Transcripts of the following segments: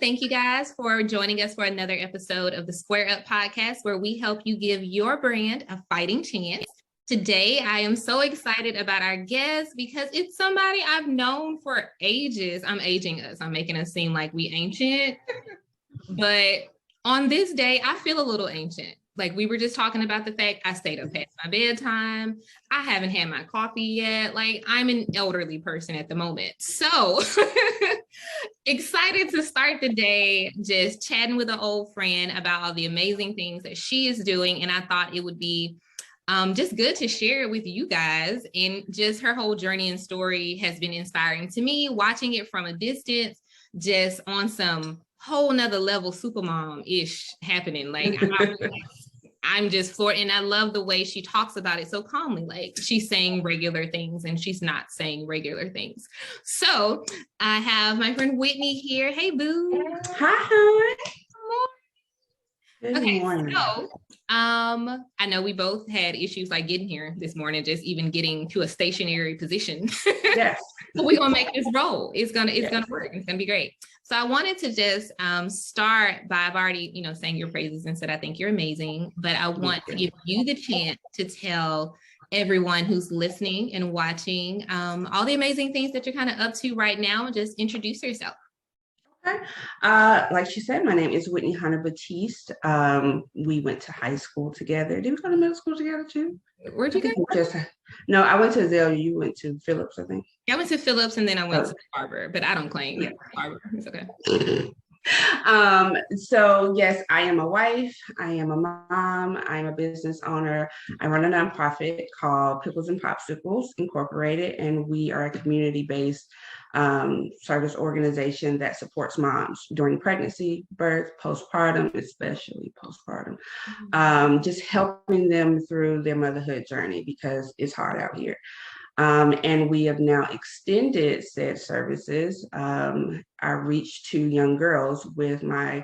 Thank you guys for joining us for another episode of the Square Up podcast, where we help you give your brand a fighting chance. Today, I am so excited about our guest because it's somebody I've known for ages. I'm aging us. I'm making us seem like we ancient. But on this day, I feel a little ancient. Like we were just talking about the fact I stayed up past my bedtime. I haven't had my coffee yet. Like I'm an elderly person at the moment. So excited to start the day just chatting with an old friend about all the amazing things that she is doing. And I thought it would be just good to share it with you guys. And just her whole journey and story has been inspiring to me, watching it from a distance, just on some whole nother level supermom-ish happening. Like I'm just floored, and I love the way she talks about it so calmly. Like she's saying regular things and she's not saying regular things. So I have my friend Whitney here. Hey, boo. Hi. Good morning. So I know we both had issues like getting here this morning, just even getting to a stationary position. Yes. But we're gonna make this roll. It's gonna work. It's gonna be great. So I wanted to just start by, I've already, sang your praises and said, I think you're amazing, but I want to give you the chance to tell everyone who's listening and watching all the amazing things that you're kind of up to right now. Just introduce yourself. Okay. Like she said, my name is Whitney Hunter-Batteast. We went to high school together. Did we go to middle school together too? Where'd you go? No, I went to Azalea. You went to Phillips, I think. Yeah, I went to Phillips and then I went to Barber, but I don't claim Barber. It's okay. So yes, I am a wife, I am a mom, I'm a business owner. I run a nonprofit called Pickles and Popsicles Incorporated, and we are a community-based service organization that supports moms during pregnancy, birth, postpartum, especially postpartum, just helping them through their motherhood journey because it's hard out here. And we have now extended said services. I reach to young girls with my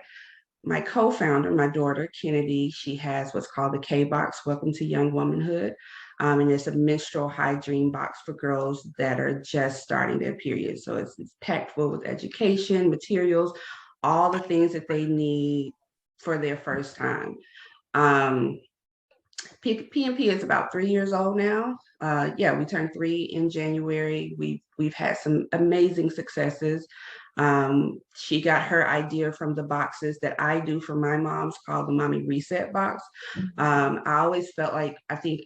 co-founder, my daughter, Kennedy. She has what's called the K-Box, Welcome to Young Womanhood. And it's a menstrual hygiene box for girls that are just starting their period. So it's packed full with education, materials, all the things that they need for their first time. PNP is about 3 years old now. We turned 3 in January. We've had some amazing successes. She got her idea from the boxes that I do for my moms called the Mommy Reset Box. I always felt like, I think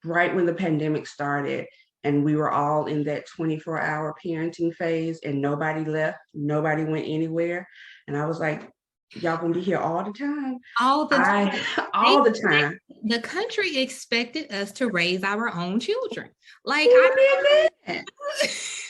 right when the pandemic started and we were all in that 24-hour parenting phase and nobody left, nobody went anywhere. And I was like, y'all gonna be here all the time. All the time. The country expected us to raise our own children. Like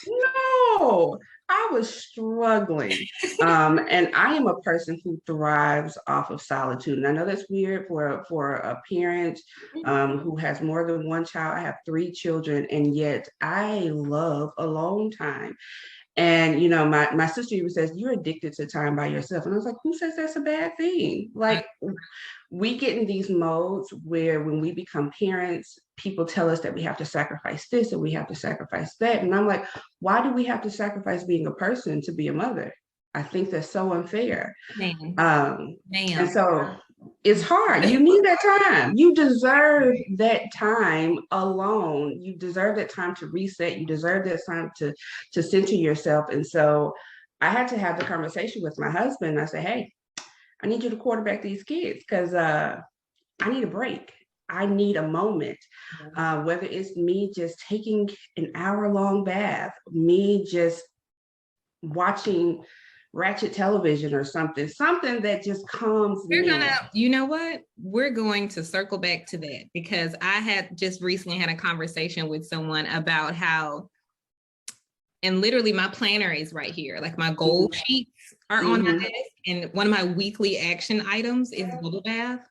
no, I was struggling. And I am a person who thrives off of solitude. And I know that's weird for a parent who has more than one child. I have 3 children, and yet I love alone time. And, my sister even says, you're addicted to time by yourself. And I was like, who says that's a bad thing? Like, we get in these modes where when we become parents, people tell us that we have to sacrifice this and we have to sacrifice that. And I'm like, why do we have to sacrifice being a person to be a mother? I think that's so unfair. And so it's hard. You need that time. You deserve that time alone. You deserve that time to reset. You deserve that time to center yourself. And so I had to have the conversation with my husband. I said, hey, I need you to quarterback these kids because I need a break. I need a moment, whether it's me just taking an hour-long bath, me just watching ratchet television or something that just calms me. You know what? We're going to circle back to that because I had just recently had a conversation with someone about how, and literally my planner is right here. Like my goal sheets are on my desk, and one of my weekly action items is bubble bath.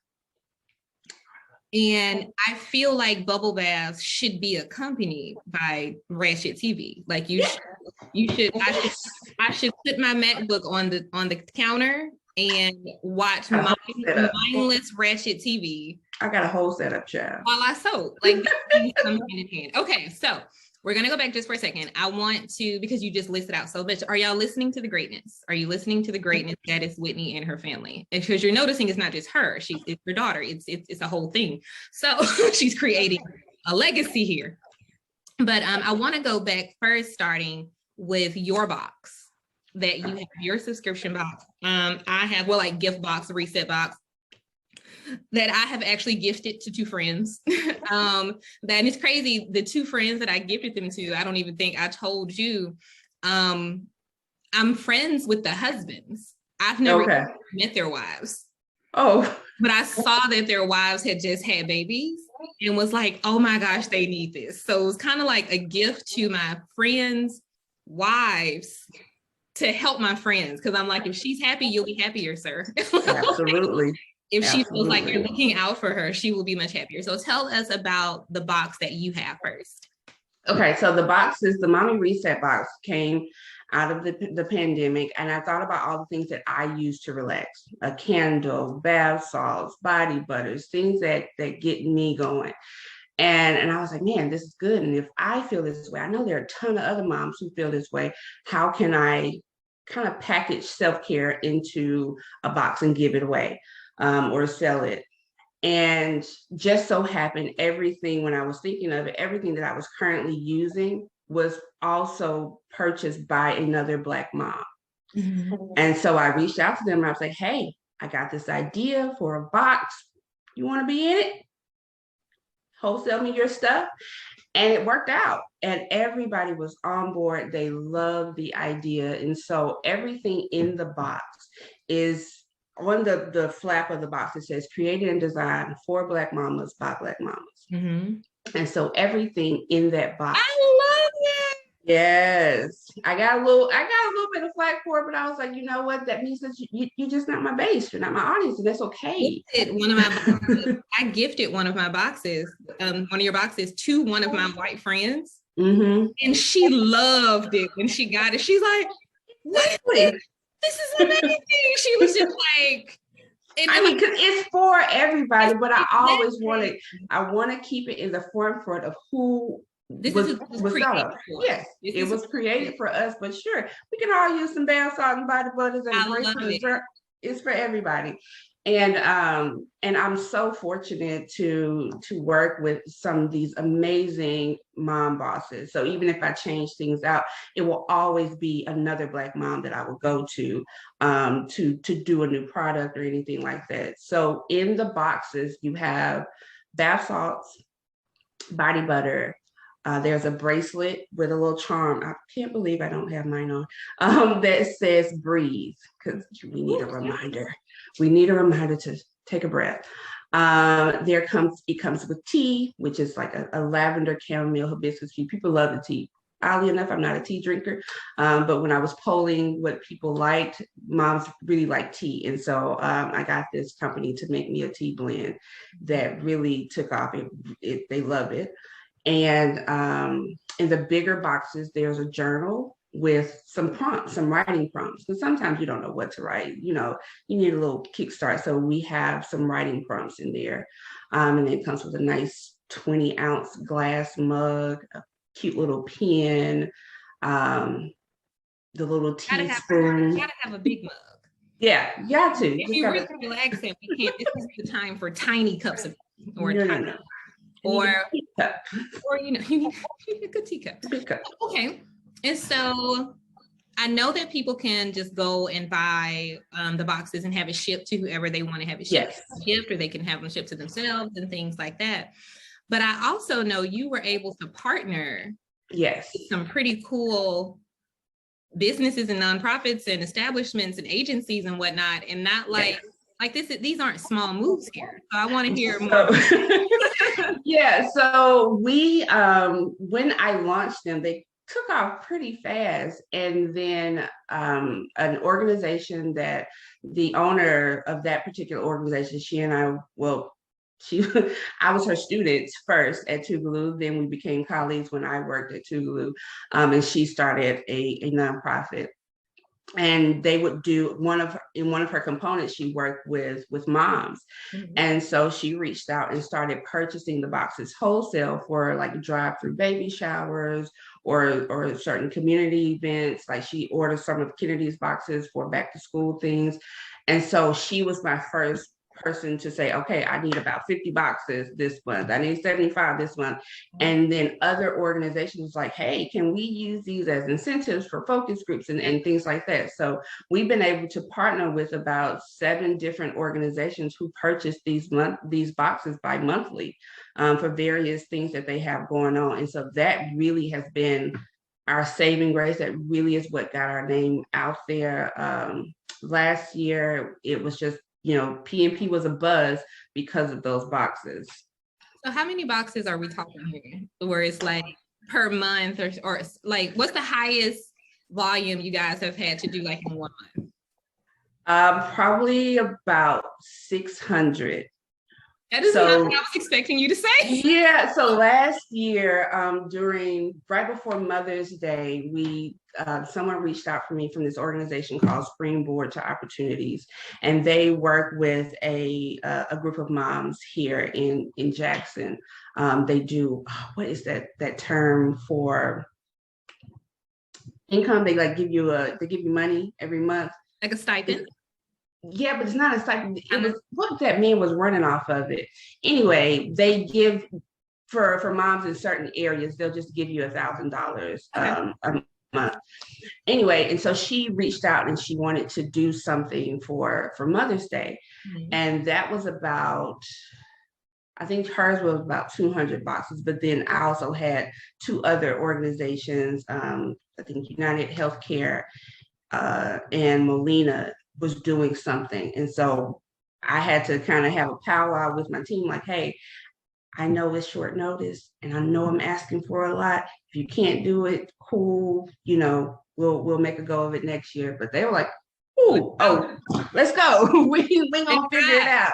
And I feel like bubble baths should be accompanied by ratchet TV. Like I should put my MacBook on the counter and watch mindless ratchet TV. I got a whole setup, child. While I sew, like these things come hand in hand. Okay, so we're going to go back just for a second. I want to, because you just listed out so much. Are y'all listening to the greatness? Are you listening to the greatness that is Whitney and her family? Because you're noticing it's not just her. It's her daughter. It's a whole thing. So she's creating a legacy here. But I want to go back first, starting with your box that you have, your subscription box. I have, well, like gift box, reset box, that I have actually gifted to 2 friends. That is crazy. The 2 friends that I gifted them to, I don't even think I told you. I'm friends with the husbands. I've never met their wives. Oh. But I saw that their wives had just had babies and was like, oh my gosh, they need this. So it was kind of like a gift to my friends' wives to help my friends. Cause I'm like, if she's happy, you'll be happier, sir. Absolutely. If she feels like you're looking out for her, she will be much happier. So tell us about the box that you have first. Okay, so the Mommy Reset box came out of the pandemic, and I thought about all the things that I use to relax: a candle, bath salts, body butters, things that get me going. And I was like, man, this is good. And if I feel this way, I know there are a ton of other moms who feel this way. How can I kind of package self-care into a box and give it away, or sell it? And just so happened, everything, when I was thinking of it, everything that I was currently using was also purchased by another Black mom. Mm-hmm. And so I reached out to them and I was like, hey, I got this idea for a box. You want to be in it? Wholesale me your stuff. And it worked out. And everybody was on board. They loved the idea. And so everything in the box is on the flap of the box. It says created and designed for Black mamas by Black mamas. Mm-hmm. And so everything in that box. I love it. Yes. I got a little bit of flack for it, but I was like, you know what? That means that you're just not my base. You're not my audience, and that's okay. I gifted one of my boxes, one of your boxes, to one of my white friends. Mm-hmm. And she loved it when she got it. She's like, what is this? This is amazing. She was just like, I mean, because it's for everybody, but I always want to keep it in the forefront of who was thought of. Yes, it was created for us, but sure, we can all use some bath salt and body butters and bracelets. It's for everybody. And I'm so fortunate to work with some of these amazing mom bosses. So even if I change things out, it will always be another Black mom that I will go to do a new product or anything like that. So in the boxes, you have bath salts, body butter. There's a bracelet with a little charm. I can't believe I don't have mine on. That says breathe, because we need a reminder. We need a reminder to take a breath. It comes with tea, which is like a lavender chamomile hibiscus tea. People love the tea. Oddly enough, I'm not a tea drinker, but when I was polling what people liked, moms really like tea. And so I got this company to make me a tea blend that really took off. They love it. And in the bigger boxes, there's a journal with some prompts, some writing prompts. Because sometimes you don't know what to write. You need a little kickstart. So we have some writing prompts in there. And it comes with a nice 20-ounce glass mug, a cute little pen, the little teaspoon. You gotta have a big mug. Yeah, you got to. If you're really relaxing, we can't. This is the time for tiny cups of tea or no. Or you need a good teacup. Okay. And so I know that people can just go and buy the boxes and have it shipped to whoever they want to have it shipped. Yes. Or they can have them shipped to themselves and things like that. But I also know you were able to partner with some pretty cool businesses and nonprofits and establishments and agencies and whatnot, and not like these aren't small moves here. So I want to hear more. So we when I launched them, they took off pretty fast. And then an organization that the owner of that particular organization, she and I, I was her student first at Tougaloo. Then we became colleagues when I worked at Tougaloo. And she started a nonprofit. and they would do in one of her components, she worked with moms. And so she reached out and started purchasing the boxes wholesale for like drive-through baby showers or certain community events. Like she ordered some of Kennedy's boxes for back to school things. And so she was my first person to say, okay, I need about 50 boxes this month. I need 75 this month. And then other organizations like, hey, can we use these as incentives for focus groups and things like that? So we've been able to partner with about 7 different organizations who purchase these boxes bi-monthly for various things that they have going on. And so that really has been our saving grace. That really is what got our name out there. Last year, it was just, PNP was a buzz because of those boxes. So how many boxes are we talking here? Where it's like per month or like, what's the highest volume you guys have had to do like in 1 month? Probably about 600. That is not what I was expecting you to say. Yeah. So last year, right before Mother's Day, someone reached out for me from this organization called Springboard to Opportunities, and they work with a group of moms here in Jackson. They do, what is that term for income? They give you money every month, like a stipend. Yeah, but it's not a stipend. It was what that man was running off of it. Anyway, they give for moms in certain areas, they'll just give you $1,000 a month. Anyway, and so she reached out and she wanted to do something for Mother's Day. And that was about, I think hers was about 200 boxes, but then I also had 2 other organizations, I think United Healthcare and Molina was doing something. And so I had to kind of have a powwow with my team, like, hey, I know it's short notice and I know I'm asking for a lot. If you can't do it, cool, we'll make a go of it next year. But they were like, oh, let's go. we gonna figure it out.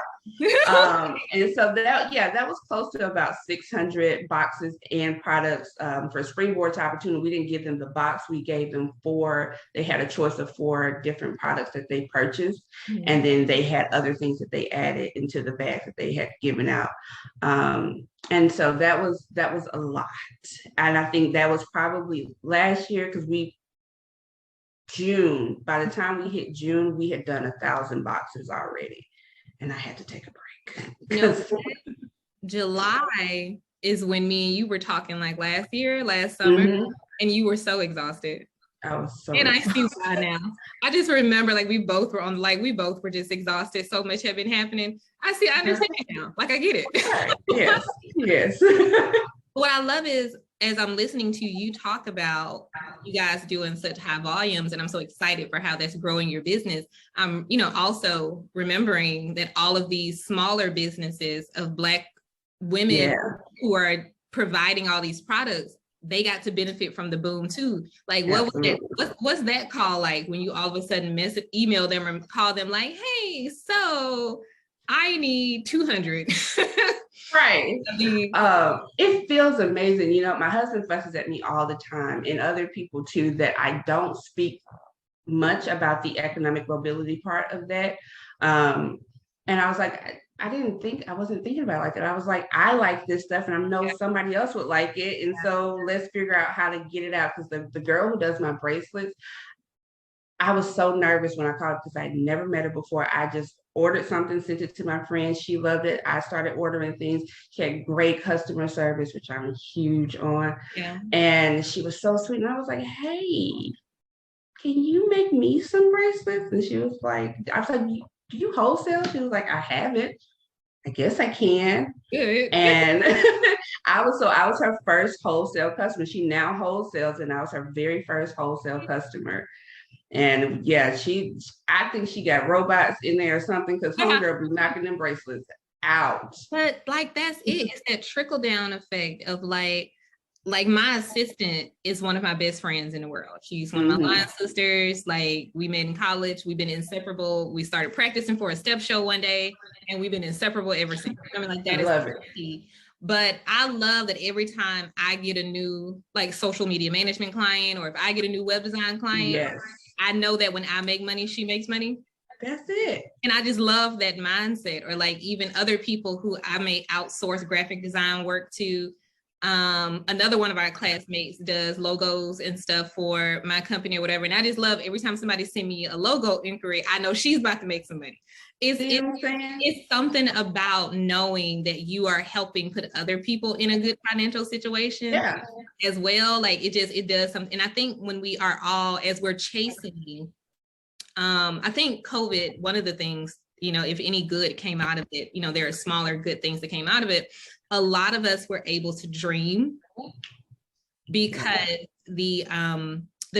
And so that was close to about 600 boxes and products for Springboard to Opportunity. We didn't give them the box. We gave them 4. They had a choice of 4 different products that they purchased. And then they had other things that they added into the bag that they had given out. And so that was a lot. And I think that was probably last year, because by the time we hit June, we had done 1,000 boxes already. And I had to take a break. July is when me and you were talking like last summer, and you were so exhausted. I was so and I see why now. I just remember we both were just exhausted. So much had been happening. I understand now. I get it. Yes. What I love is, as I'm listening to you talk about you guys doing such high volumes, and I'm so excited for how that's growing your business, I'm, also remembering that all of these smaller businesses of Black women who are providing all these products, they got to benefit from the boom too. What's that call like when you all of a sudden email them or call them like, hey, so I need 200. Right. It feels amazing. My husband fusses at me all the time, and other people too, that I don't speak much about the economic mobility part of that. And I was like, I wasn't thinking about it like that. I was like, I like this stuff and I know somebody else would like it. And so let's figure out how to get it out. Because the girl who does my bracelets, I was so nervous when I called because I had never met her before. I just ordered something, sent it to my friend. She loved it. I started ordering things. She had great customer service, which I'm huge on. Yeah. And she was so sweet. And I was like, hey, can you make me some bracelets? And she was like, I was like, do you wholesale? She was like, I haven't. I guess I can. Good. And I was her first wholesale customer. She now wholesales, and I was her very first wholesale customer. And I think she got robots in there or something, because homegirl be knocking them bracelets out. But that's it. It's that trickle down effect of like my assistant is one of my best friends in the world. She's one of my line sisters. We met in college. We've been inseparable. We started practicing for a step show one day, and we've been inseparable ever since. That is crazy. But I love that every time I get a new social media management client, or if I get a new web design client, I know that when I make money, she makes money. That's it. And I just love that mindset. Or like even other people who I may outsource graphic design work to. Another one of our classmates does logos and stuff for my company or whatever. And I just love every time somebody send me a logo inquiry, I know she's about to make some money. It's something about knowing that you are helping put other people in a good financial situation as well. Like it does something. And I think when we are all, as we're chasing, I think COVID, one of the things, you know, if any good came out of it, you know, there are smaller good things that came out of it. A lot of us were able to dream because the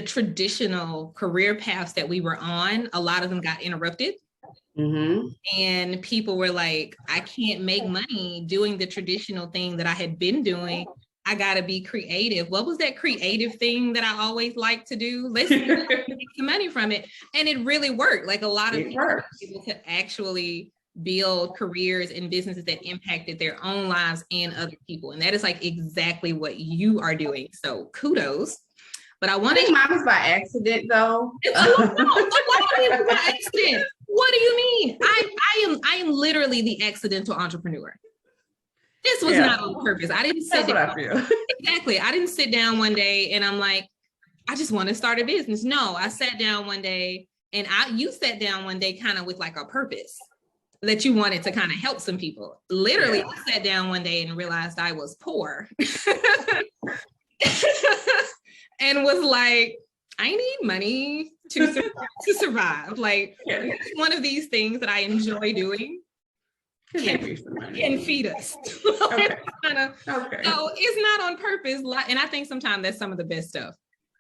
traditional career paths that we were on, a lot of them got interrupted. Mm-hmm. And people were like, I can't make money doing the traditional thing that I had been doing. I gotta be creative. What was that creative thing that I always like to do? Let's make some money from it. And it really worked. Like a lot of people were able to actually build careers and businesses that impacted their own lives and other people. And that is like exactly what you are doing. So kudos. But I think mine was by accident though. A lot of people by accident. What do you mean? I am literally the accidental entrepreneur. This was not on purpose. I didn't sit down. That's what I feel. Exactly. I didn't sit down one day and I'm like, I just want to start a business. No, I sat down one day and you sat down one day kind of with like a purpose that you wanted to kind of help some people. Literally, I sat down one day and realized I was poor and was like, I need money to survive. Like one of these things that I enjoy doing can feed us. Okay. So it's not on purpose. And I think sometimes that's some of the best stuff.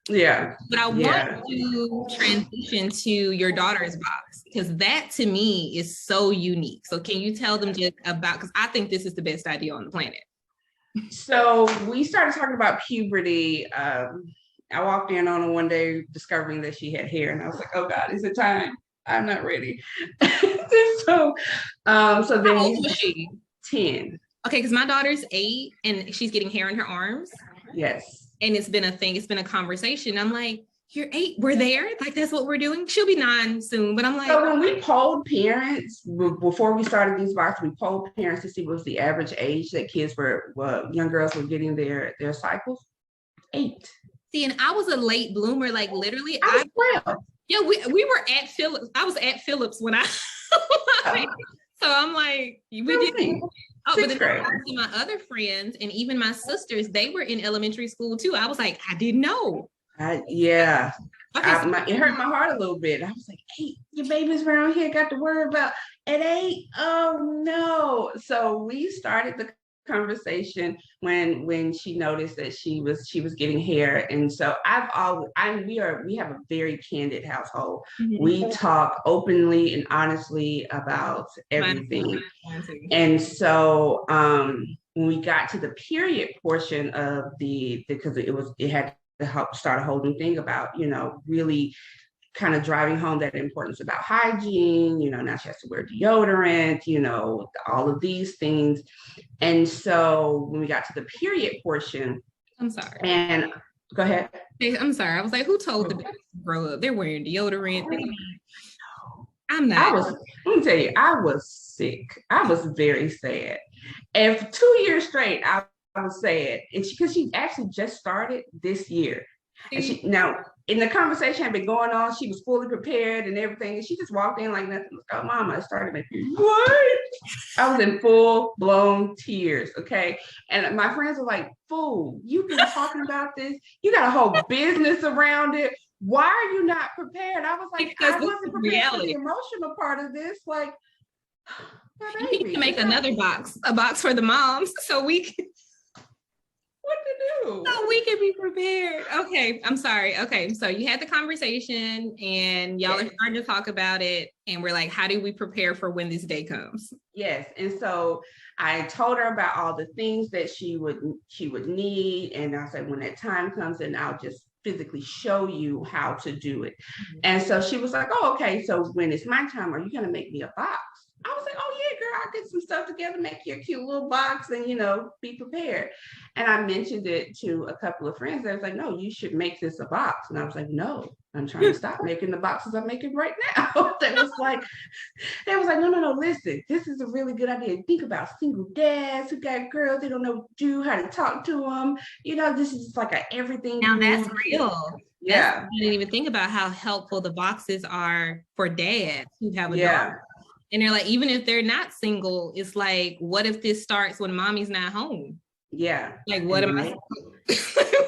Yeah. But I want to transition to your daughter's box because that to me is so unique. So can you tell them just about, because I think this is the best idea on the planet. So we started talking about puberty. I walked in on her one day discovering that she had hair and I was like, oh God, is it time? I'm not ready. So then how old was she? 10. Okay, because my daughter's 8 and she's getting hair in her arms. Yes. And it's been a thing, it's been a conversation. I'm like, you're 8, we're there? Like, that's what we're doing? She'll be 9 soon, but I'm like. So when we polled parents, before we started these boxes, we polled parents to see what was the average age that young girls were getting their cycles. 8. See, and I was a late bloomer, like literally. I was 12. Yeah, we were at Phillips. I was at Phillips when I, so I'm like, we didn't. Oh, but then my other friends and even my sisters, they were in elementary school too. I was like, I didn't know. It hurt my heart a little bit. I was like, hey, your babies around here got to worry about at 8. Oh no. So we started the conversation when she noticed that she was getting hair. And so we have a very candid household. Mm-hmm. We talk openly and honestly about everything. And so when we got to the period portion of because it had to help start a whole new thing about, you know, really kind of driving home that importance about hygiene, you know, now she has to wear deodorant, you know, all of these things. And so when we got to the period portion, I'm sorry. And go ahead. I'm sorry. I was like, who told the babies to grow up? They're wearing deodorant. I'm not. Let me tell you, I was sick. I was very sad. And for 2 years straight, I was sad. And because she actually just started this year. And now in the conversation had been going on, she was fully prepared and everything. And she just walked in like nothing. Oh, Mama, I started my period. What? I was in full blown tears. Okay. And my friends were like, fool, you've been talking about this. You got a whole business around it. Why are you not prepared? I was like, I wasn't prepared for the emotional part of this. Like, you need to make another box, a box for the moms, so we can. What to do? So we can be prepared. Okay, I'm sorry. Okay, so you had the conversation and y'all are starting to talk about it. And we're like, how do we prepare for when this day comes? Yes. And so I told her about all the things that she would need. And I said, when that time comes, then I'll just physically show you how to do it. Mm-hmm. And so she was like, oh, okay. So when it's my time, are you going to make me a box? I was like, oh yeah, girl, I'll get some stuff together, make you a cute little box and, you know, be prepared. And I mentioned it to a couple of friends. They was like, no, you should make this a box. And I was like, no, I'm trying to stop making the boxes I'm making right now. They was like, no, listen, this is a really good idea. Think about single dads who got girls, they don't know what to do, how to talk to them. This is like a everything. Now that's real. Yeah. I didn't even think about how helpful the boxes are for dads who have a daughter. And they're like, even if they're not single, it's like, what if this starts when mommy's not home? Yeah. Like, what am I?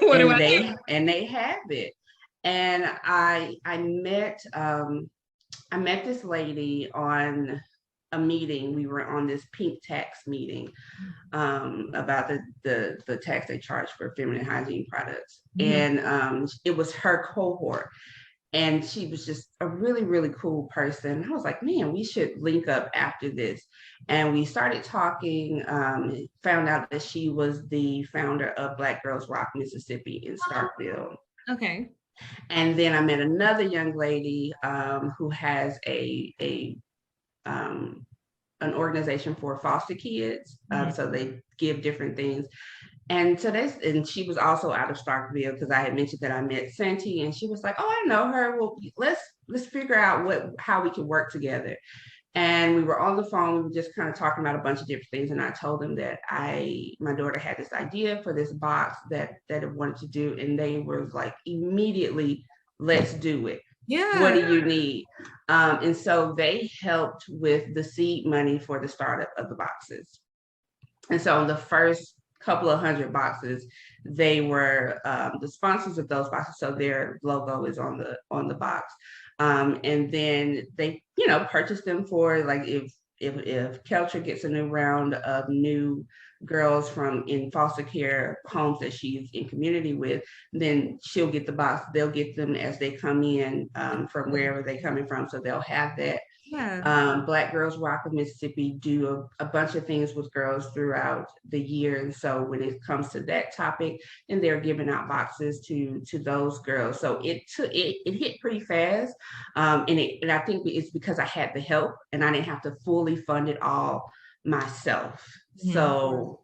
What do I do? And they have it. And I met this lady on a meeting. We were on this pink tax meeting about the tax they charge for feminine hygiene products. Mm-hmm. And it was her cohort. And she was just a really, really cool person. I was like, man, we should link up after this. And we started talking, found out that she was the founder of Black Girls Rock Mississippi in Starkville. Okay. And then I met another young lady who has an organization for foster kids. So they give different things. And she was also out of Starkville, because I had mentioned that I met Santi, and she was like, oh, I know her. Well, let's figure out how we can work together. And we were on the phone. We were just kind of talking about a bunch of different things. And I told them that my daughter had this idea for this box that I wanted to do. And they were like, immediately, let's do it. Yeah. What do you need? And so they helped with the seed money for the startup of the boxes. And so the first couple of 100 boxes, they were the sponsors of those boxes. So their logo is on the box. And then they, purchase them for, like, if Keltra gets a new round of new girls from in foster care homes that she's in community with, then she'll get the box. They'll get them as they come in from wherever they're coming from. So they'll have that. Yeah. Black Girls Rock of Mississippi do a bunch of things with girls throughout the year. And so when it comes to that topic, and they're giving out boxes to those girls. So it hit pretty fast. And I think it's because I had the help and I didn't have to fully fund it all myself. Mm-hmm. So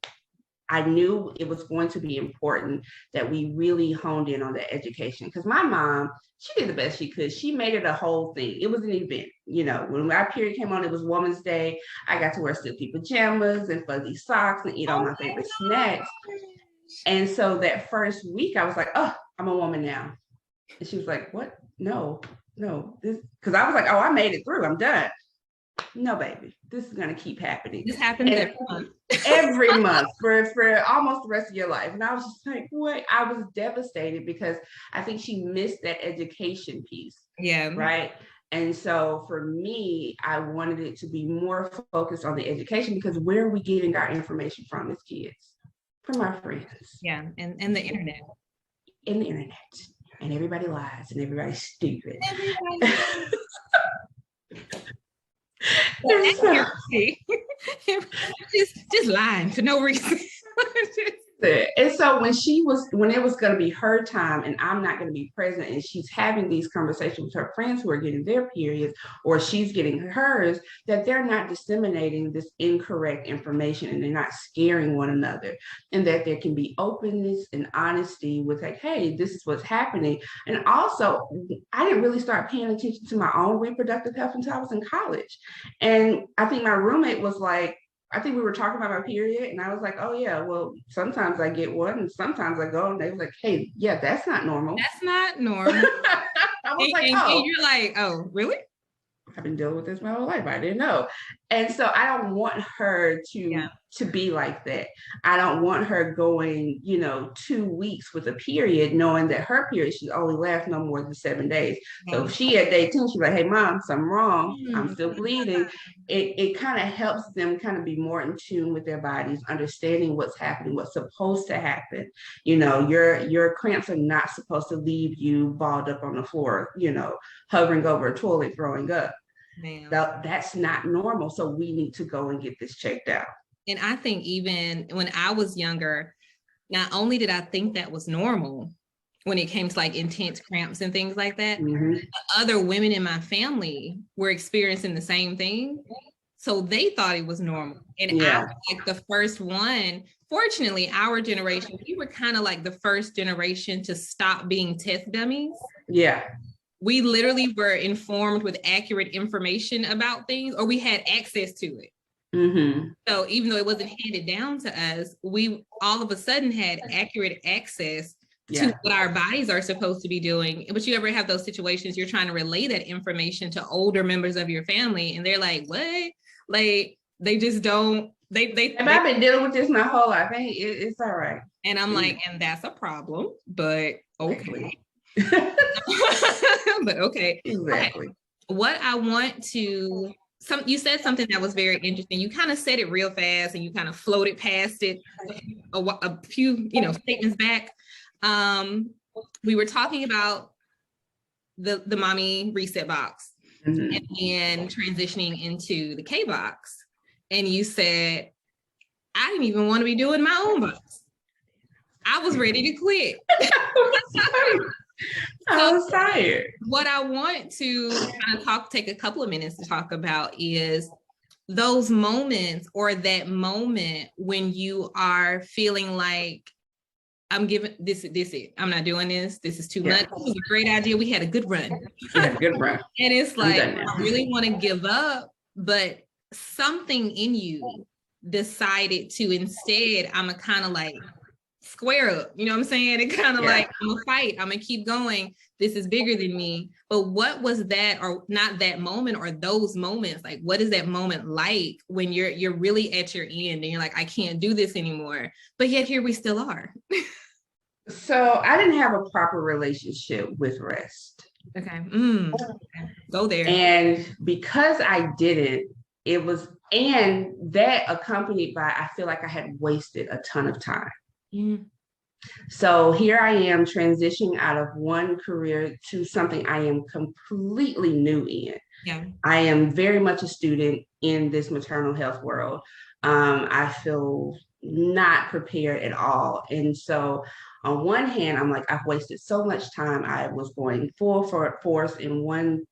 I knew it was going to be important that we really honed in on the education, because my mom, she did the best she could. She made it a whole thing. It was an event. When our period came on, it was Women's Day. I got to wear silky pajamas and fuzzy socks and eat all my favorite snacks. And so that first week, I was like, oh, I'm a woman now. And she was like, what? No, because I was like, oh, I made it through. I'm done. No, baby, this is going to keep happening. This happens every month. Every month for almost the rest of your life. And I was just like, what? I was devastated, because I think she missed that education piece. Yeah. Right. And so for me, I wanted it to be more focused on the education, because where are we getting our information from as kids? From our friends. Yeah. And the internet. And the internet. And everybody lies and everybody's stupid. just lying for no reason. And so when it was going to be her time and I'm not going to be present, and she's having these conversations with her friends who are getting their periods, or she's getting hers, that they're not disseminating this incorrect information and they're not scaring one another, and that there can be openness and honesty with, like, hey, this is what's happening. And also, I didn't really start paying attention to my own reproductive health until I was in college. And I think my roommate was like, I think we were talking about my period, and I was like, oh yeah, well, sometimes I get one and sometimes I go, and they were like, hey, yeah, that's not normal. That's not normal. I was like, oh. And you're like, oh, really? I've been dealing with this my whole life. I didn't know. And so I don't want her to be like that. I don't want her going, 2 weeks with a period, knowing that her period should only last no more than 7 days. So if she at day 10, she's like, hey, mom, something wrong. I'm still bleeding. It kind of helps them kind of be more in tune with their bodies, understanding what's happening, what's supposed to happen. Your cramps are not supposed to leave you balled up on the floor, hovering over a toilet, throwing up. That's not normal. So we need to go and get this checked out. And I think even when I was younger, not only did I think that was normal when it came to like intense cramps and things like that, other women in my family were experiencing the same thing. So they thought it was normal. And I was like the first one. Fortunately, our generation, we were kind of like the first generation to stop being test dummies. Yeah. we literally were informed with accurate information about things, or we had access to it. Mm-hmm. So even though it wasn't handed down to us, we all of a sudden had accurate access to what our bodies are supposed to be doing. But you ever have those situations you're trying to relay that information to older members of your family, and they're like, what? Like, they just don't, I've been dealing with this my whole life. It's all right. And I'm like, and that's a problem, but okay. But okay. Exactly. Okay. What I want to, you said something that was very interesting. You kind of said it real fast and you kind of floated past it a few, statements back. We were talking about the mommy reset box, mm-hmm. and transitioning into the K box. And you said, I didn't even want to be doing my own box. I was ready to quit. I was tired. What I want to kind of take a couple of minutes to talk about is those moments, or that moment when you are feeling like, I'm giving this it. I'm not doing this. This is too much. This was a great idea. We had a good run. And it's like, I really want to give up, but something in you decided to instead, I'm a kind of like square up, you know what I'm saying? It kind of like, I'm gonna fight, I'm gonna keep going. This is bigger than me. But what was that, or not that moment, or those moments? Like, what is that moment like when you're really at your end and you're like, I can't do this anymore, but yet here we still are? So I didn't have a proper relationship with rest. Okay. Go there. And because I didn't, and that accompanied by, I feel like I had wasted a ton of time. Mm. So here I am transitioning out of one career to something I am completely new in. Yeah. I am very much a student in this maternal health world. I feel not prepared at all. And so on one hand, I'm like, I've wasted so much time. I was going full force in one,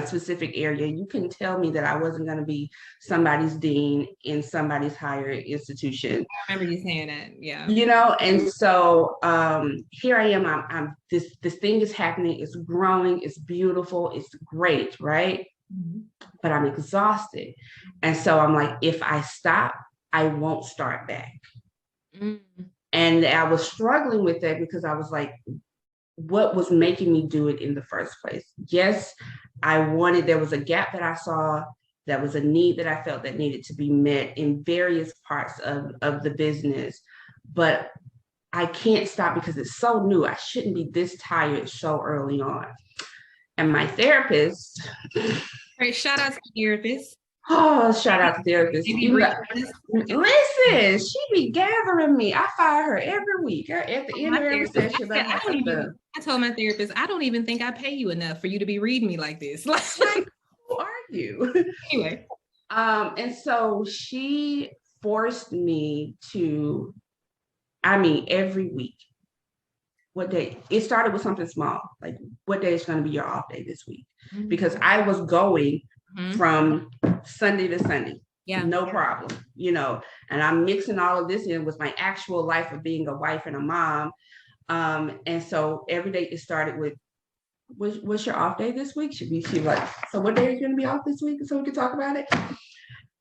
specific area. You can tell me that I wasn't going to be somebody's dean in somebody's higher institution. I remember you saying that, yeah. And so here I am. I'm this thing is happening. It's growing. It's beautiful. It's great, right? Mm-hmm. But I'm exhausted, and so I'm like, if I stop, I won't start back. Mm-hmm. And I was struggling with that because I was like, what was making me do it in the first place? Yes, there was a gap that I saw, that was a need that I felt that needed to be met in various parts of the business, but I can't stop because it's so new. I shouldn't be this tired so early on. And my therapist. Right, shout out to the therapist. Oh, shout out to therapists. Listen, she be gathering me. I fire her every week at the end of every session. I told my therapist, I don't even think I pay you enough for you to be reading me like this. Like, who are you? Anyway. And so she forced me to, every week. What day? It started with something small, like what day is going to be your off day this week? Mm-hmm. Because I was going from Sunday to Sunday. Yeah. No problem. And I'm mixing all of this in with my actual life of being a wife and a mom. And so every day it started with, what's your off day this week? She'd be like, so what day are you going to be off this week so we can talk about it?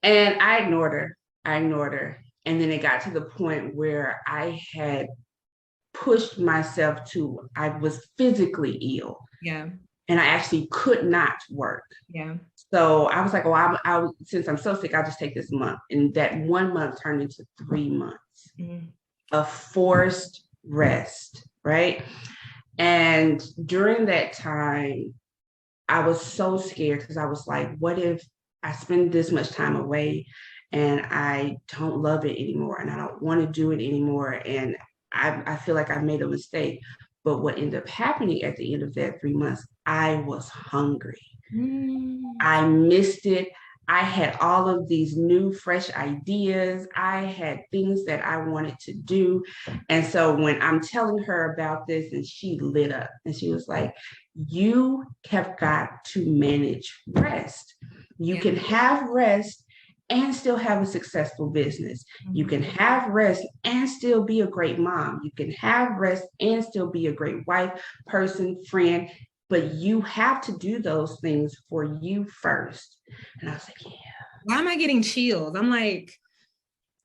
And I ignored her. And then it got to the point where I had pushed myself to, I was physically ill. Yeah. And I actually could not work. Yeah. So I was like, since I'm so sick, I'll just take this month. And that 1 month turned into 3 months of forced rest, right? And during that time, I was so scared because I was like, what if I spend this much time away and I don't love it anymore and I don't want to do it anymore? And I feel like I made a mistake. But what ended up happening at the end of that 3 months, I was hungry. I missed it. I had all of these new, fresh ideas. I had things that I wanted to do. And so when I'm telling her about this, and she lit up and she was like, you have got to manage rest. You can have rest and still have a successful business. You can have rest and still be a great mom. You can have rest and still be a great wife, person, friend, but you have to do those things for you first. And I was like, yeah. Why am I getting chills? I'm like,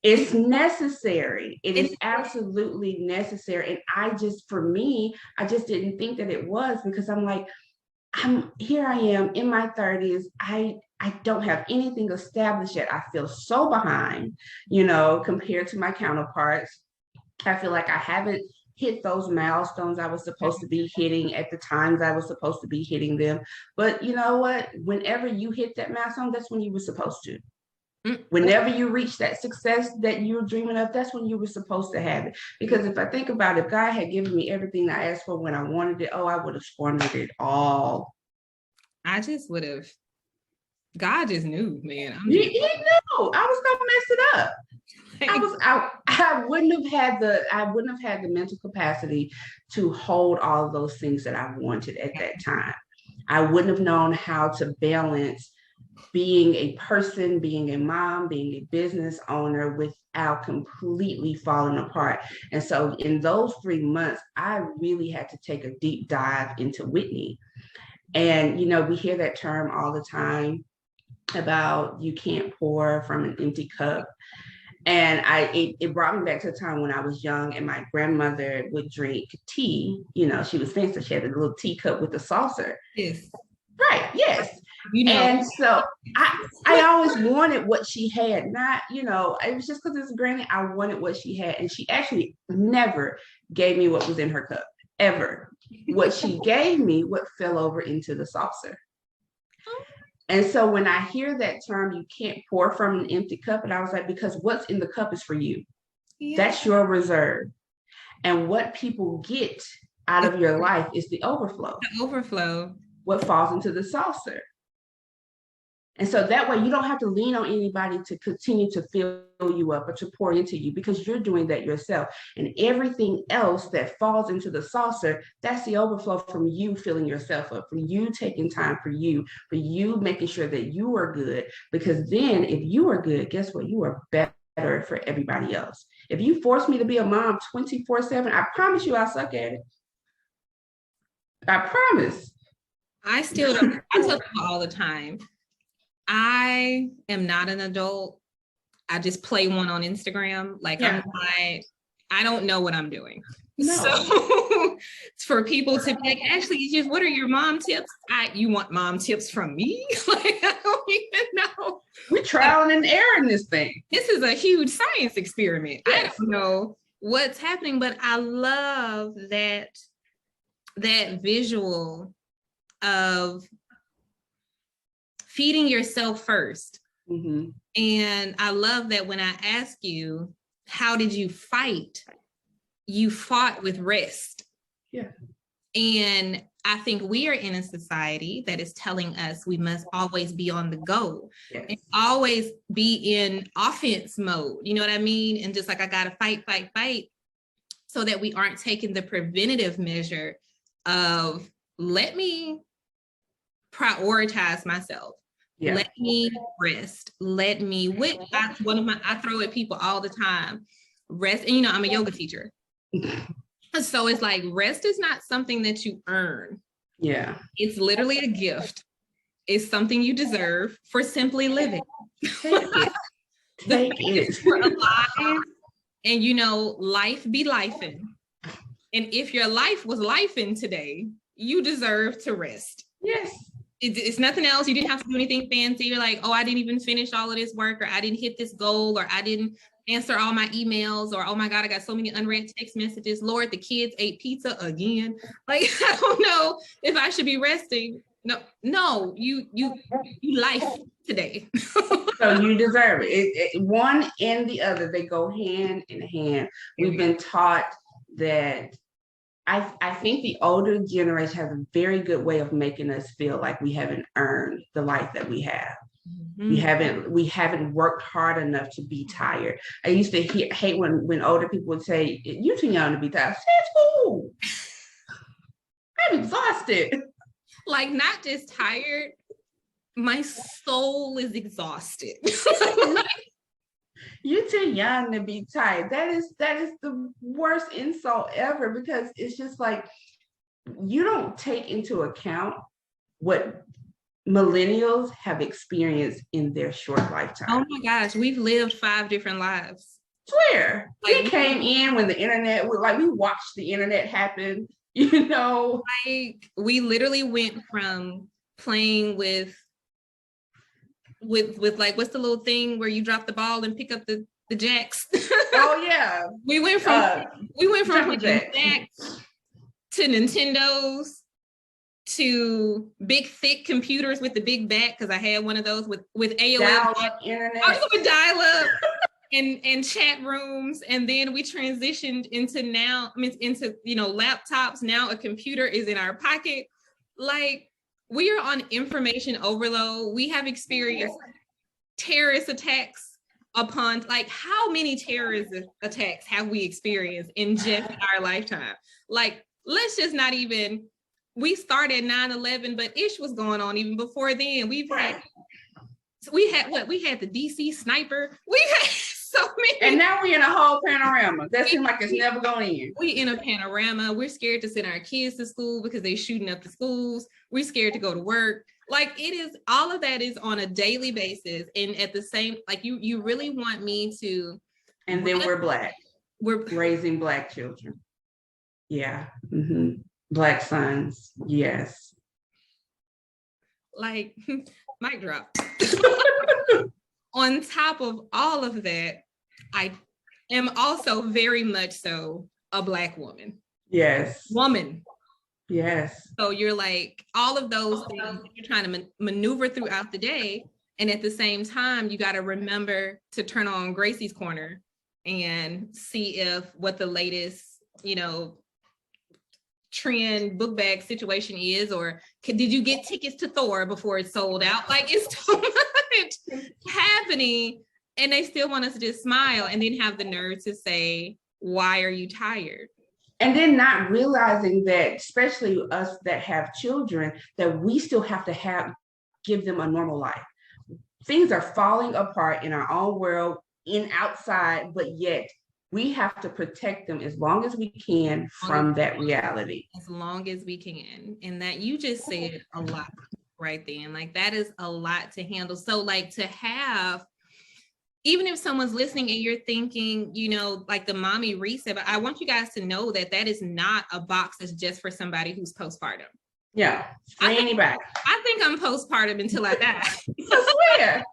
it's necessary. It is absolutely necessary. And for me, I just didn't think that it was, because I'm like, I am in my 30s. I don't have anything established yet. I feel so behind, compared to my counterparts. I feel like I haven't hit those milestones I was supposed to be hitting at the times I was supposed to be hitting them. But you know what? Whenever you hit that milestone, that's when you were supposed to. Whenever you reach that success that you're dreaming of, that's when you were supposed to have it. Because if I think about it, if God had given me everything I asked for when I wanted it, I would have squandered it all. I just would have. God just knew, man. He knew I was gonna mess it up. I wouldn't have had the mental capacity to hold all of those things that I wanted at that time. I wouldn't have known how to balance being a person, being a mom, being a business owner without completely falling apart. And so in those 3 months, I really had to take a deep dive into Whitney. And, we hear that term all the time about you can't pour from an empty cup. And it brought me back to the time when I was young and my grandmother would drink tea. She was fancy. She had a little teacup with a saucer. Yes. Right. Yes. And so I always wanted what she had. Not, it was just because it's granny. I wanted what she had. And she actually never gave me what was in her cup, ever. What she gave me, what fell over into the saucer. And so when I hear that term, you can't pour from an empty cup. And I was like, because what's in the cup is for you. Yeah. That's your reserve. And what people get out of your life is the overflow. The overflow. What falls into the saucer. And so that way you don't have to lean on anybody to continue to fill you up or to pour into you, because you're doing that yourself. And everything else that falls into the saucer, that's the overflow from you filling yourself up, from you taking time for you making sure that you are good. Because then if you are good, guess what? You are better for everybody else. If you force me to be a mom 24/7, I promise you I'll suck at it. I promise. I tell people all the time, I am not an adult. I just play one on Instagram. Like, yeah. I don't know what I'm doing. No. So for people to be like, Ashley, just what are your mom tips? You want mom tips from me? Like, I don't even know. We're trialing and erroring this thing. This is a huge science experiment. Yes. I don't know what's happening, but I love that visual of feeding yourself first. Mm-hmm. And I love that when I ask you, how did you fight? You fought with rest. Yeah. And I think we are in a society that is telling us we must always be on the go. Yes. And always be in offense mode. You know what I mean? And just like, I got to fight, so that we aren't taking the preventative measure of, let me prioritize myself. Yeah. Let me rest. Let me, I throw at people all the time, rest. And I'm a yoga teacher. So it's like, rest is not something that you earn. Yeah. It's literally a gift. It's something you deserve for simply living. Take it. We're alive, and life be lifing. And if your life was lifing today, you deserve to rest. Yes. It's nothing else. You didn't have to do anything fancy. You're like, I didn't even finish all of this work, or I didn't hit this goal, or I didn't answer all my emails, or, oh my God, I got so many unread text messages. Lord, the kids ate pizza again. Like, I don't know if I should be resting. No, you life today. So you deserve it. One and the other, they go hand in hand. We've been taught that. I think the older generation has a very good way of making us feel like we haven't earned the life that we have. Mm-hmm. We haven't worked hard enough to be tired. I used to hate when older people would say, "You're too young to be tired." It's cool. I'm exhausted. Like, not just tired, my soul is exhausted. You're too young to be tired. That is the worst insult ever, because it's just like, you don't take into account what millennials have experienced in their short lifetime. Oh my gosh, we've lived 5 different lives. Swear, we came in when the internet was like, we watched the internet happen, you know. Like we literally went from playing with like, what's the little thing where you drop the ball and pick up the jacks? Oh yeah. we went from playing jacks to Nintendos to big thick computers with the big back, because I had one of those with AOL dial-up internet. I was with dial-up and chat rooms, and then we transitioned into laptops. Now a computer is in our pocket. Like, we are on information overload. We have experienced terrorist attacks upon, like, how many terrorist attacks have we experienced in just our lifetime? Like, let's just not even, we started 9/11, but ish was going on even before then. We had the DC sniper. We've had so many. And now we're in a whole panorama. That seems like it's never going to end. We in a panorama. We're scared to send our kids to school because they're shooting up the schools. We're scared to go to work. Like, it is, all of that is on a daily basis. And at the same, like, you really want me to. And then we're Black. We're raising Black children. Yeah. Mm-hmm. Black sons. Yes. Like, mic drop. On top of all of that, I am also very much so a Black woman. Yes. Woman. Yes. So you're like, all of those things that you're trying to maneuver throughout the day. And at the same time, you got to remember to turn on Gracie's Corner and see if what the latest, trend book bag situation is, or did you get tickets to Thor before it's sold out? Like, it's so much happening, and they still want us to just smile and then have the nerve to say, why are you tired? And then not realizing that, especially us that have children, that we still have to give them a normal life. Things are falling apart in our own world, outside, but yet we have to protect them as long as we can from that reality. As long as we can. And that, you just said a lot right then. Like, that is a lot to handle. So, like, to have, even if someone's listening and you're thinking, like the mommy reset, but I want you guys to know that that is not a box that's just for somebody who's postpartum. Yeah, for anybody. I think I'm postpartum until I die. I swear.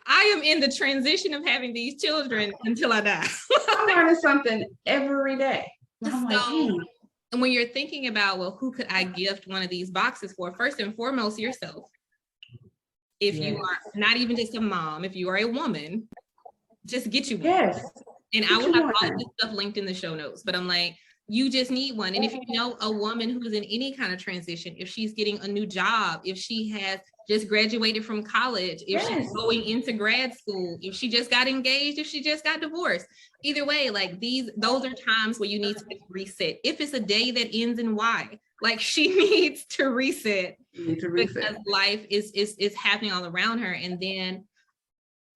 I am in the transition of having these children until I die. I'm learning something every day. And when you're thinking about, well, who could I gift one of these boxes for? First and foremost, yourself. If you are not even just a mom, if you are a woman, just get you one. Yes. And I will have all of this stuff linked in the show notes, but I'm like, you just need one. And if you know a woman who's in any kind of transition, if she's getting a new job, if she has just graduated from college, if she's going into grad school, if she just got engaged, if she just got divorced, either way, like, those are times where you need to reset. If it's a day that ends in Y, like, she needs to reset. Because life is happening all around her. And then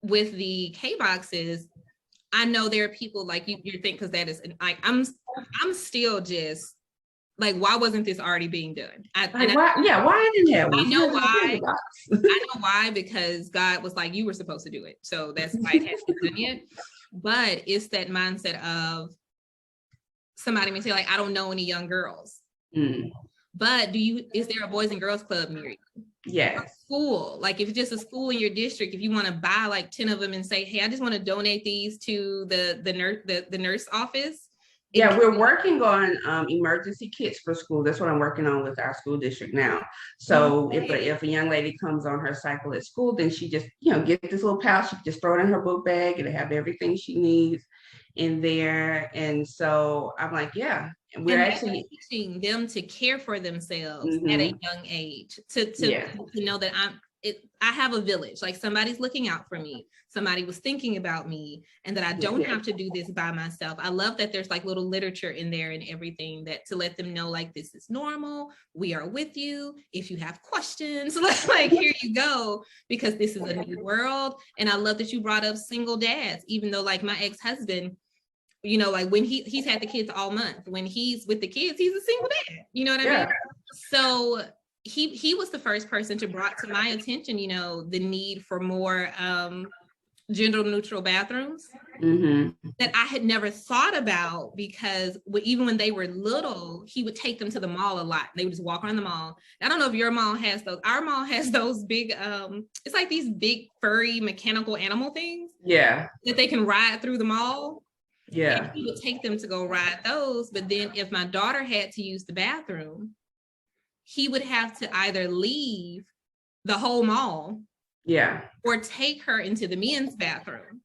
with the K boxes, I know there are people like you think, because that is, like, I'm still just like, why wasn't this already being done? Why didn't have one? I know why. I know why, because God was like, you were supposed to do it. So that's why it hasn't been done yet. But it's that mindset of, somebody may say, like, I don't know any young girls. But is there a Boys and Girls Club near you? Yes. A school, like, if it's just a school in your district, if you want to buy like 10 of them and say, hey, I just want to donate these to the nurse office. Yeah, we're working on emergency kits for school. That's what I'm working on with our school district now. So if a young lady comes on her cycle at school, then she just, get this little pouch, she can just throw it in her book bag. It'll have everything she needs in there. And so I'm like, yeah, we're actually teaching them to care for themselves at a young age, to know that I have a village, like, somebody's looking out for me, somebody was thinking about me, and that I don't have to do this by myself. I love that there's like little literature in there and everything, that to let them know, like, this is normal, we are with you, if you have questions, like, here you go, because this is a new world. And I love that you brought up single dads, even though, like, my ex-husband, you know, like when he's had the kids all month. When he's with the kids, he's a single dad. You know what I mean? So he was the first person to brought to my attention, you know, the need for more gender neutral bathrooms that I had never thought about, because even when they were little, he would take them to the mall a lot. They would just walk around the mall. I don't know if your mall has those. Our mall has those big, it's like these big furry mechanical animal things. Yeah. That they can ride through the mall. Yeah. And he would take them to go ride those. But then if my daughter had to use the bathroom, he would have to either leave the whole mall. Yeah. Or take her into the men's bathroom.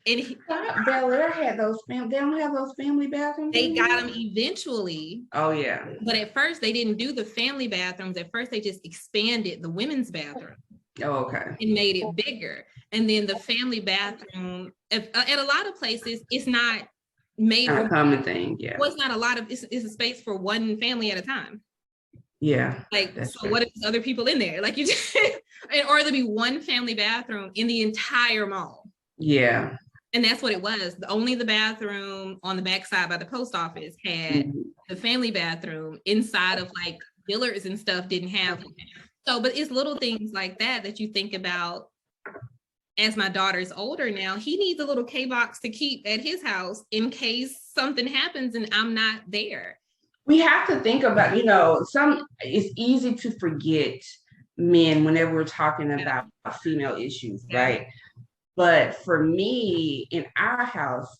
And Bel Air had those. They don't have those family bathrooms. They got them eventually. Oh yeah. But at first they didn't do the family bathrooms. At first they just expanded the women's bathroom. Oh, okay. And made it bigger. And then the family bathroom at a lot of places, it's not made a common thing. Yeah. Well, it's not a lot of. It's a space for one family at a time. Yeah. Like, so true. What if there's other people in there? Like, you just, or there'd be one family bathroom in the entire mall. Yeah. And that's what it was. Only the bathroom on the backside by the post office had the family bathroom. Inside of like Dillard's and stuff didn't have one. So, but it's little things like that you think about. As my daughter's older now, he needs a little K-box to keep at his house in case something happens and I'm not there. We have to think about, you know, it's easy to forget men whenever we're talking about female issues, right? But for me, in our house,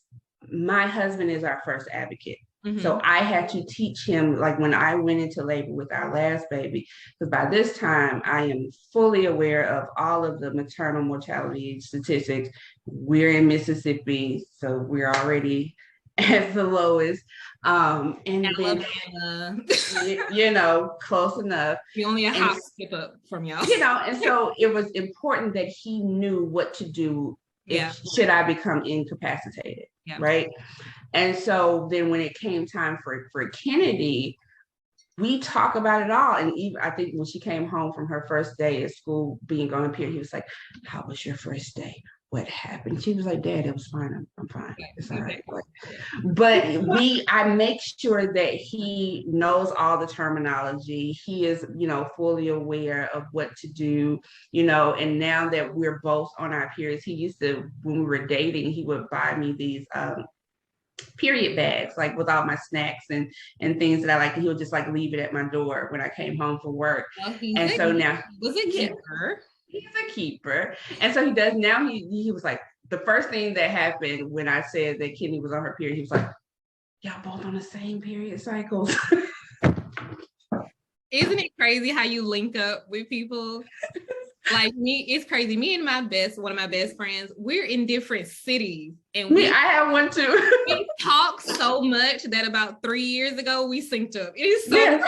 my husband is our first advocate. So I had to teach him, like when I went into labor with our last baby, because by this time I am fully aware of all of the maternal mortality statistics. We're in Mississippi, so we're already at the lowest. And Alabama. Then, you know, close enough. You only a hop skip up from y'all. You know, and so it was important that he knew what to do should I become incapacitated, right? And so then when it came time for Kennedy, we talk about it all. And even I think when she came home from her first day at school being on a period, he was like, how was your first day? What happened? She was like, Dad, it was fine. I'm fine. It's all right. But I make sure that he knows all the terminology. He is, you know, fully aware of what to do, you know, and now that we're both on our periods, he used to, when we were dating, he would buy me these period bags, like with all my snacks and things that I like. He would just like leave it at my door when I came home from work. And so now was a keeper. He's a keeper. And so he does now. He was like, the first thing that happened when I said that Kenny was on her period, he was like, y'all both on the same period cycles. Isn't it crazy how you link up with people? Like me, it's crazy. Me and one of my best friends, we're in different cities. And I have one too. We talk so much that about 3 years ago, we synced up. It is so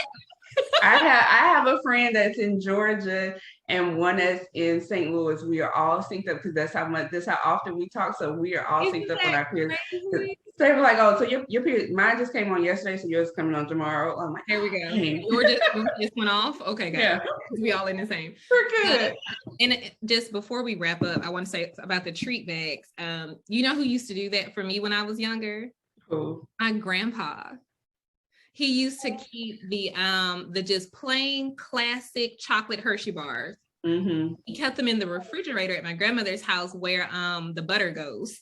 I have a friend that's in Georgia and one that's in St. Louis. We are all synced up because that's how often we talk. So we are all synced up on our periods. So they were like, oh, so your period, mine just came on yesterday, so yours is coming on tomorrow. I'm like, here we go. Yours just went off. Okay, guys. Yeah. We all in the same. We're good. And just before we wrap up, I want to say about the treat bags. You know who used to do that for me when I was younger? Who? My grandpa. He used to keep the just plain classic chocolate Hershey bars. He kept them in the refrigerator at my grandmother's house where the butter goes.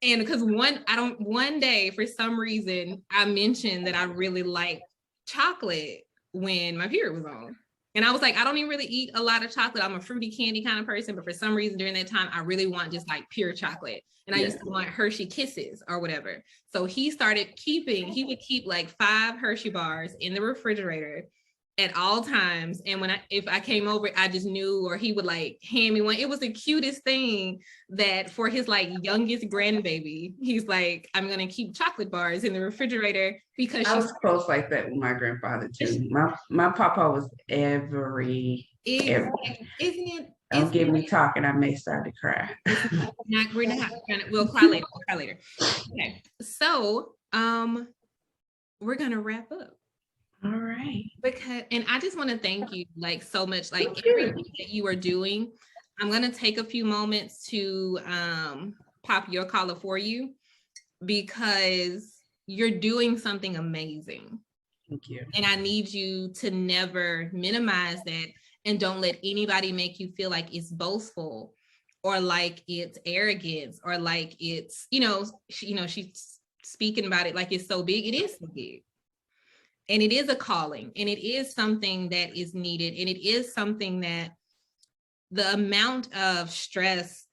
And because one day for some reason I mentioned that I really liked chocolate when my period was on. And I was like, I don't even really eat a lot of chocolate. I'm a fruity candy kind of person, but for some reason during that time, I really want just like pure chocolate. And I used to want Hershey Kisses or whatever. So he would keep like 5 Hershey bars in the refrigerator at all times. And if I came over, I just knew, or he would like hand me one. It was the cutest thing that for his like youngest grandbaby, he's like, I'm going to keep chocolate bars in the refrigerator because I was close like that with my grandfather too. My papa was every. Isn't it? Don't get me talking. I may start to cry. We're not gonna. We'll cry later. Okay. So, we're gonna wrap up. All right. And I just want to thank you like so much, like everything that you are doing. I'm gonna take a few moments to pop your collar for you. because you're doing something amazing. Thank you. And I need you to never minimize that, and don't let anybody make you feel like it's boastful or like it's arrogance or like it's, she's speaking about it like it's so big. It is so big. And it is a calling, and it is something that is needed. And it is something that the amount of stress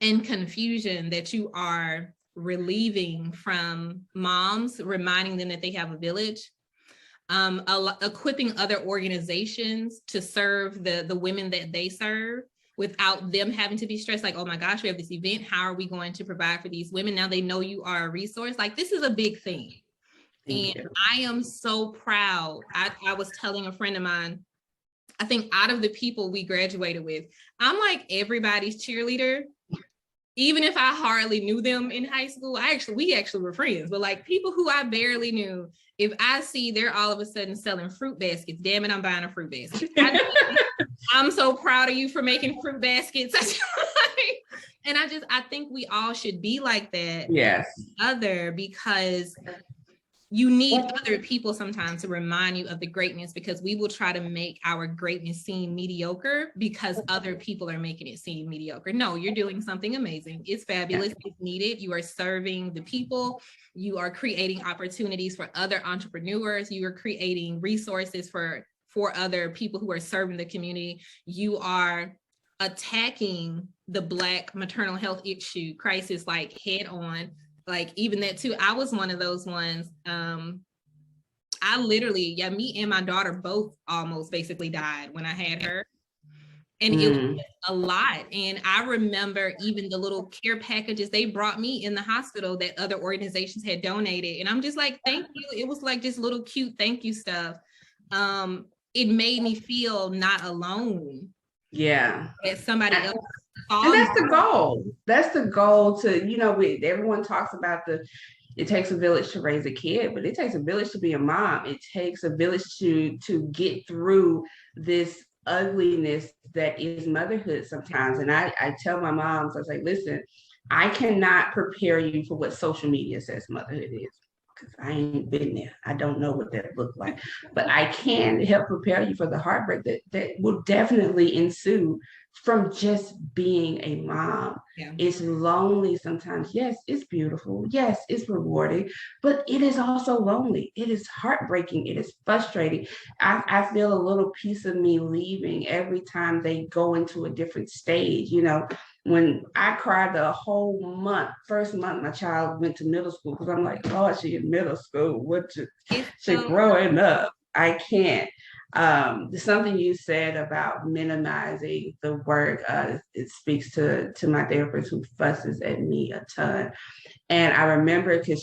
and confusion that you are relieving from moms, reminding them that they have a village, equipping other organizations to serve the women that they serve without them having to be stressed, like, oh my gosh, we have this event, how are we going to provide for these women? Now they know you are a resource. Like, this is a big thing. And I am so proud. I was telling a friend of mine, I think out of the people we graduated with, I'm like everybody's cheerleader. Even if I hardly knew them in high school, we actually were friends, but like people who I barely knew, if I see they're all of a sudden selling fruit baskets, damn it, I'm buying a fruit basket. I'm so proud of you for making fruit baskets. And I think we all should be like that. Yes. Because you need other people sometimes to remind you of the greatness, because we will try to make our greatness seem mediocre because other people are making it seem mediocre. No, you're doing something amazing. It's fabulous. It's needed. You are serving the people. You are creating opportunities for other entrepreneurs. You are creating resources for other people who are serving the community. You are attacking the Black maternal health issue crisis like head on. Like even that too, I was one of those ones. I literally, me and my daughter both almost basically died when I had her. And it was a lot. And I remember even the little care packages they brought me in the hospital that other organizations had donated. And I'm just like, thank you. It was like this little cute thank you stuff. It made me feel not alone. Yeah. That somebody else. And that's the goal. That's the goal to, everyone talks about it takes a village to raise a kid, but it takes a village to be a mom. It takes a village to get through this ugliness that is motherhood sometimes. And I tell my moms, I was like, listen, I cannot prepare you for what social media says motherhood is, because I ain't been there. I don't know what that looked like, but I can help prepare you for the heartbreak that will definitely ensue from just being a mom. Yeah. It's lonely sometimes. Yes, it's beautiful. Yes, it's rewarding, but it is also lonely. It is heartbreaking. It is frustrating. I feel a little piece of me leaving every time they go into a different stage. When I cried the whole first month my child went to middle school, because I'm like, oh, she in middle school. She growing up. I can't. Something you said about minimizing the work, it speaks to my therapist who fusses at me a ton. And I remember because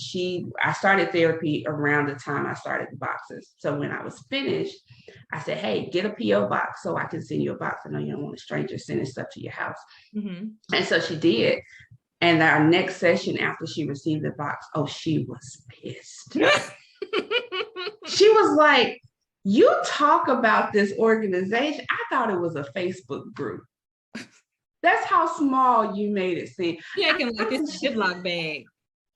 I started therapy around the time I started the boxes. So when I was finished, I said, hey, get a P.O. box so I can send you a box. I know you don't want a stranger sending stuff to your house. Mm-hmm. And so she did. And our next session after she received the box, she was pissed. She was like, you talk about this organization. I thought it was a Facebook group. That's how small you made it seem. Yeah, like this Ziploc bag.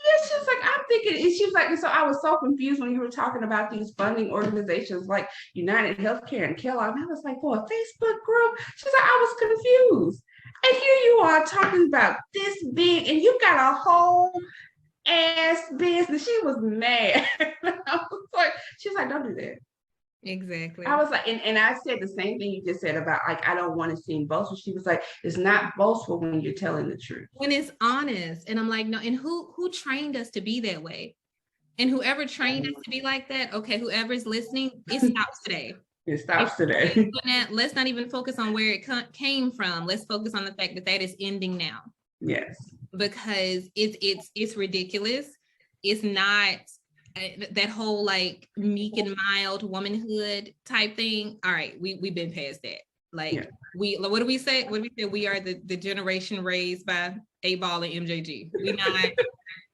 Yeah, she was like, I'm thinking, and she was like, so I was so confused when you were talking about these funding organizations like United Healthcare and Kellogg. And I was like, for a Facebook group? She's like, I was confused. And here you are talking about this big, and you got a whole ass business. She was mad. She was like, don't do that. Exactly. I was like, and I said the same thing you just said about like, I don't want to seem boastful. She was like, it's not boastful when you're telling the truth. When it's honest. And I'm like, no, and who trained us to be that way? And whoever trained us to be like that, okay, whoever's listening, it stops today. It stops today. Let's not even focus on where it came from. Let's focus on the fact that is ending now. Yes. Because it's ridiculous. It's not that whole like meek and mild womanhood type thing. All right, we've been past that. Like what do we say? What do we say? We are the generation raised by 8Ball and MJG. We're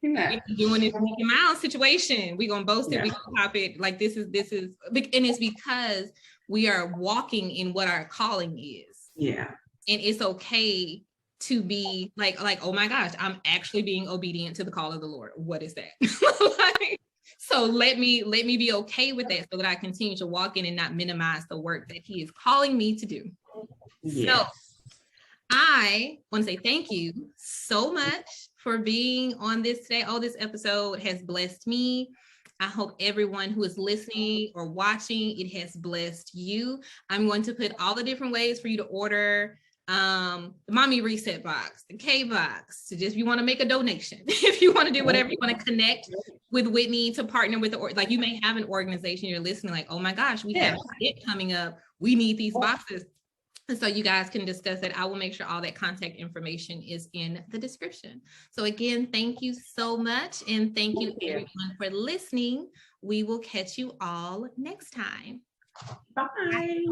not doing this meek and mild situation. We're gonna boast it. We're gonna pop it. Like this is, and it's because we are walking in what our calling is. Yeah. And it's okay to be like, oh my gosh, I'm actually being obedient to the call of the Lord. What is that? Like, so let me be okay with that so that I continue to walk in and not minimize the work that he is calling me to do. Yes. So I want to say thank you so much for being on this today. Oh, this episode has blessed me. I hope everyone who is listening or watching, it has blessed you. I'm going to put all the different ways for you to order the Mommy Reset box, the K box, so just if you want to make a donation, if you want to do whatever, you want to connect with Whitney to partner with like you may have an organization you're listening like, oh my gosh, we have it coming up. We need these boxes. And so you guys can discuss it. I will make sure all that contact information is in the description. So again, thank you so much. And thank you everyone for listening. We will catch you all next time. Bye.